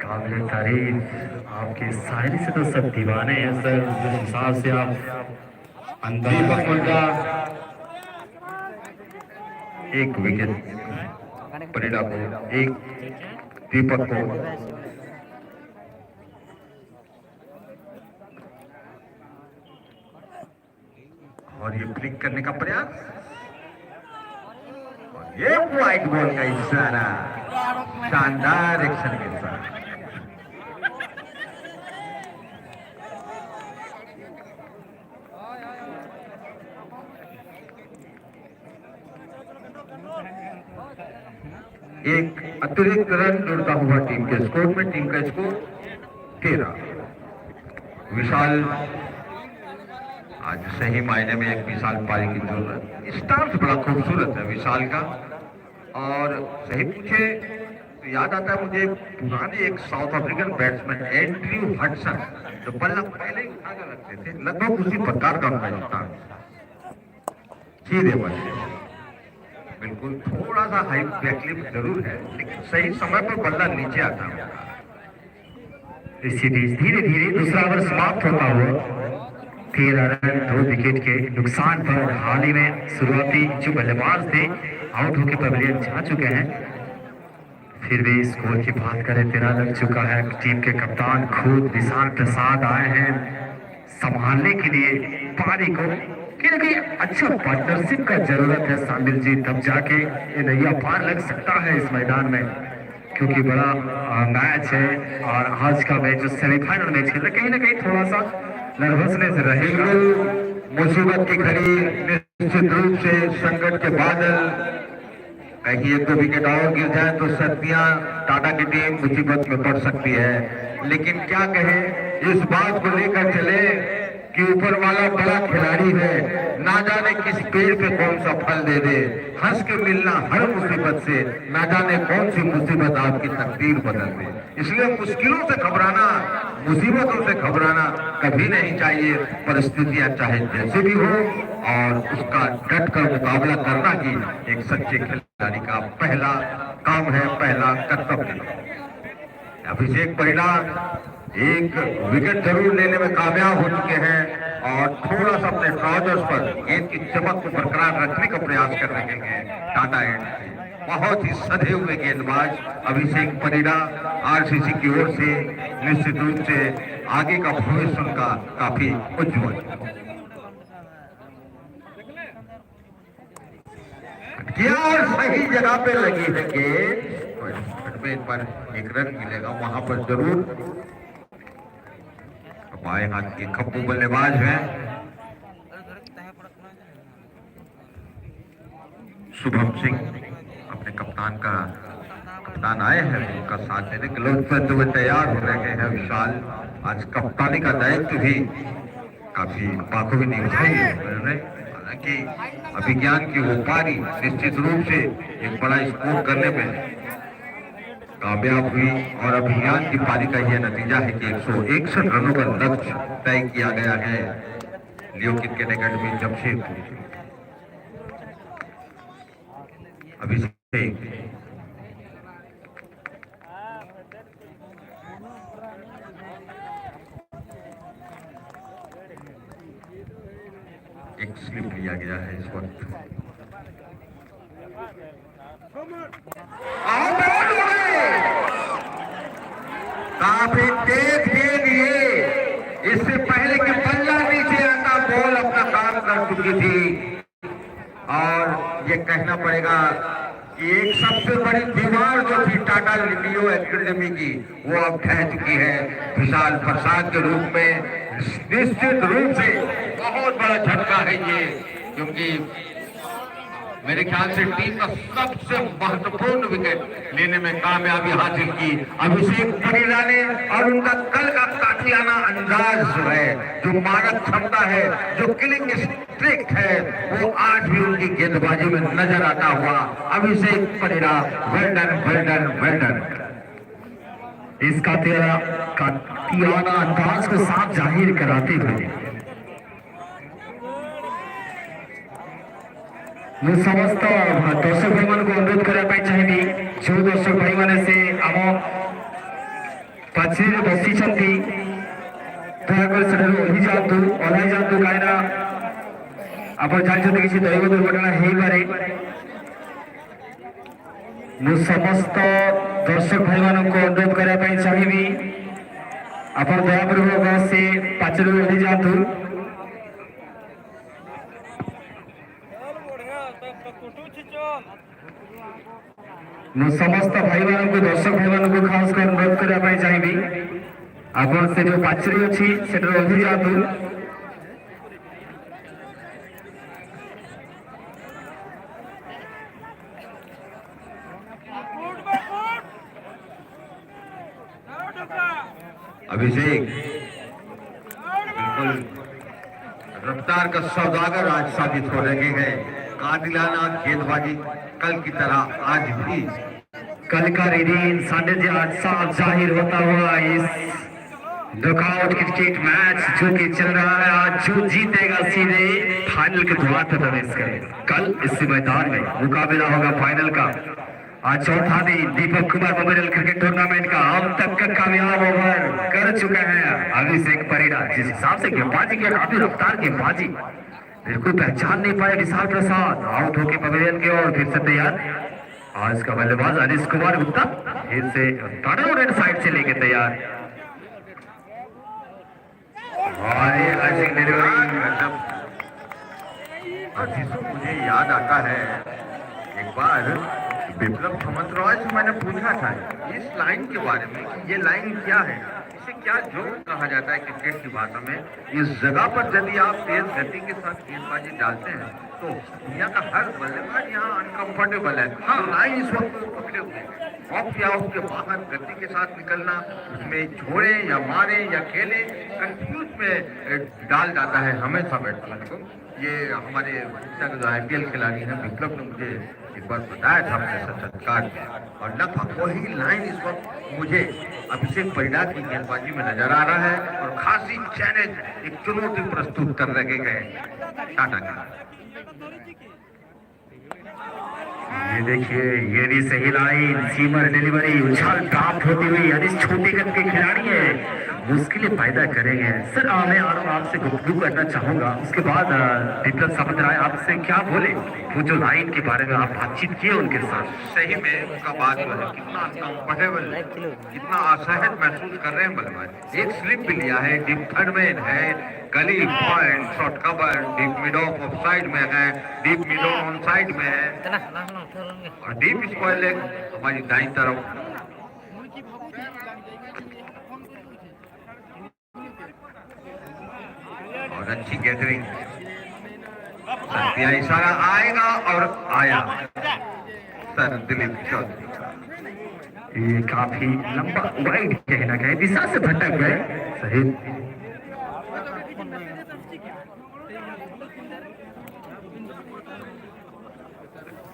काबिल तारीफ आपकी शायरी से तो सब दीवाने हैं सर। जिस हिसाब से आप दीपक मुर्जा एक विकेट परिणाम एक दीपक को और ये फ्लिक करने का प्रयास और ये वाइट बॉल का इशारा शानदार एक्शन के साथ एक अतिरिक्त रन जोड़ता हुआ टीम के स्कोर में। टीम का स्कोर 13। विशाल आज सही मायने में एक विशाल पारी की जरूरत। स्टार्स बड़ा खूबसूरत है विशाल का। और सही पूछे तो याद आता है मुझे पुराने एक south African batsman Andrew Hudson, जो बल्ला पहले ही उठा कर रखते थे, लगभग उसी प्रकार का उनका स्टार। सीधे बल्ले बिल्कुल, थोड़ा सा हाई बैकलिप जरूर है, लेकिन सही समय पर बल्ला नीचे आता है। इसी बीच धीरे धीरे दूसरा ओवर समाप्त होता हुआ 13 रन 2 विकेट के नुकसान पर हाल ही में शुरुआती जो बल्लेबाज थे आउट होकर पवेलियन जा चुके हैं। फिर भी स्कोर की बात करें 13 लग चुका है। टीम के कप्तान खुद विशाल प्रसाद आए हैं संभालने के लिए पारी को। क्योंकि अच्छा पार्टनरशिप का जरूरत है शामिल जी, तब जाके ये नैया पार लग सकता है इस मैदान में। क्योंकि बड़ा मैच है और आज का मैच जो सेमीफाइनल मैच खेल रहा है, कहीं ना कहीं थोड़ा सा नर्वसनेस रहेगा। मुसीबत की घड़ी, निश्चित रूप से संकट के बादल, कहीं एक दो विकेट और गिर जाए तो सर्दियां टाटा की टीम मुसीबत में पड़ सकती है। लेकिन क्या कहे, इस बात को लेकर चले कि ऊपर वाला बड़ा खिलाड़ी है, ना जाने किस पेड़ पे कौन सा फल दे दे। हंस के मिलना हर मुसीबत से, ना जाने कौन सी मुसीबत आपकी तकदीर बदल दे। इसलिए मुश्किलों से घबराना, मुसीबतों से घबराना कभी नहीं चाहिए। परिस्थितियां चाहे जैसे भी हो, और उसका डट कर मुकाबला करना ही एक सच्चे खिलाड़ी का पहला काम है, पहला कर्तव्य है। अभिषेक परिणाम एक विकेट जरूर लेने में कामयाब हो चुके हैं और थोड़ा सा अपने ट्राउजर्स पर गेंद की चमक को बरकरार रखने का प्रयास कर रहे हैं टाटा एंड से। बहुत ही सधे हुए गेंदबाज अभिषेक परिणा आरसीसी की ओर से निश्चित रूप से आगे का भविष्य उनका काफी उज्जवल। और सही जगह पे लगी है गेंद, पर एक रन मिलेगा वहां पर जरूर। बाएं हाथ के खप्पू बल्लेबाज हैं शुभम सिंह, अपने कप्तान आए हैं उनका साथ देने के लोग करते हुए तैयार हो रहे हैं। विशाल आज कप्तानी का दायित्व भी काफी बाखूबी निभाई है उन्होंने। हालांकि अभिज्ञान की वो पारी निश्चित रूप से एक बड़ा स्कोर करने में कामयाब हुई और अभियान की पारी का यह नतीजा है कि 161 रनों का लक्ष्य तय किया गया है लियो क्रिकेट एकेडमी जमशेदपुर। अभिषेक एक स्लिप लिया गया है इस वक्त। काफी तेज गेंद ये, इससे पहले कि बल्ला नीचे आता बॉल अपना काम कर चुकी थी। और ये कहना पड़ेगा कि एक सबसे बड़ी दीवार जो थी टाटा लियो एकेडमी की, वो अब ढह चुकी है विशाल प्रसाद के रूप में। निश्चित रूप से बहुत बड़ा झटका है ये, क्योंकि मेरे ख्याल से टीम का सबसे महत्वपूर्ण विकेट लेने में कामयाबी हासिल की अभिषेक परिणा ने। और उनका कल का काटियाना अंदाज जो है, जो मारक क्षमता है, जो किलिंग स्ट्रिक है, वो आज भी उनकी गेंदबाजी में नजर आता हुआ अभिषेक परिणा। Well done well done well done. इसका काटियाना अंदाज को साफ जाहिर कराते हुए ମୁଁ ସମସ୍ତ ଦର୍ଶକ ଭାଇମାନଙ୍କୁ ଅନୁରୋଧ କରିବା ପାଇଁ ଚାହିଁବି, ଯେଉଁ ଦର୍ଶକ ଭାଇମାନେ ସେ ଆମ ପାଚିରେ ବସିଛନ୍ତି ଦୟାକରି ସେଠାରୁ ଓହ୍ଲାଇ ଯାଆନ୍ତୁ କାହିଁକିନା ଆପଣ ଜାଣିଛନ୍ତି କିଛି ଦୈବ ଦୁର୍ଘଟଣା ହେଇପାରେ। ମୁଁ ସମସ୍ତ ଦର୍ଶକ ଭାଇମାନଙ୍କୁ ଅନୁରୋଧ କରିବା ପାଇଁ ଚାହିଁବି ଆପଣ ଦୟାପୂର୍ବକ ସେ ପାଚିରୁ ଓହ୍ଲାଇ ଯାଆନ୍ତୁ। ମୁଁ ସମସ୍ତ ଭାଇମାନଙ୍କୁ ଦର୍ଶକ ଭାଇମାନଙ୍କୁ ଖାସ କରି ଅନୁରୋଧ କରିବା ପାଇଁ ଚାହିଁବି ଆପଣ ସେ ଯୋଉ ପାଚେରୀ ଅଛି ସେଠାରୁ ଓହ୍ଲାଇ ଯାଆନ୍ତୁ। अभिषेक बिल्कुल रफ्तार का सौदागर आज साबित हो रहे हैं। कातिलाना गेंदबाजी कल की तरह आज भी कल का रीडिंग सानिध्य आज साफ जाहिर होता हुआ इस नॉकआउट क्रिकेट मैच जो कि चल रहा है। आज जो जीतेगा सीधे फाइनल के द्वार पर प्रवेश करेगा। कल इस मैदान में मुकाबला होगा फाइनल का। आज चौथा दिन Deepak Kumar memorial cricket tournament का अब तक का कामयाब ओवर कर चुका है अभिषेक परिड़ा। जिस हिसाब से गेंदबाजी की काफी रफ्तार गेंदबाजी बिल्कुल पहचान नहीं पाए विशाल प्रसाद आउट होके पवेलियन की ओर फिर से तैयार। आज का बल्लेबाज अनिश कुमार गुप्ता फिर से रेड साइड से लेके तैयार। मुझे याद आता है एक बार विप्लव समंत रॉय से मैंने पूछा था इस लाइन के बारे में कि ये लाइन क्या है, इसे क्या जोन कहा जाता है क्रिकेट की भाषा में। इस जगह पर यदि आप तेज गति के साथ गेंदबाजी डालते हैं तो दुनिया का हर बल्लेबाज यहाँ अनकंफर्टेबल है। हाँ, लाइन इस वक्त पकड़े हुए हैं, ऑफ या ऑफ के बाहर गति के साथ निकलना, उसमें छोड़े या मारे या खेले, कंफ्यूज में डाल जाता है हमेशा बैट्समैन को। ये हमारे जो IPL खिलाड़ी हैं विप्लव ने मुझे एक बार बताया था अपने साक्षात्कार में, और लगभग वही लाइन इस वक्त मुझे अभिषेक परिड़ा की गेंदबाजी में नजर आ रहा है और खासी चैलेंज एक चुनौती प्रस्तुत कर रखे गए टाटा का। ये देखिए ये भी सही लाइन सीमर डिलीवरी उछाल प्राप्त होती हुई यानी छोटे कद के खिलाड़ी है मुश्किलें पैदा करेंगे। सर मैं आपसे गुफ्तगू करना चाहूंगा उसके बाद विप्लव समझ रहा है आपसे क्या बोले वो जो लाइन के बारे में आप बातचीत किए उनके साथ। सही में उनका बात जो है कितना कंफर्टेबल कितना असहज महसूस कर रहे हैं बल्लेबाज। एक स्लिप भी लिया है, डीप थर्ड में है, गली point shot cover, deep mid of side में है, डीप मिड ऑन साइड में है और डीप स्क्वायर लेग हमारी दाईं तरफ। और अच्छी गैदरिंग, इशारा आएगा और आया सर दिलीप चौधरी। ये काफी लंबा वाइड कहना गए दिशा से भटक गए। सही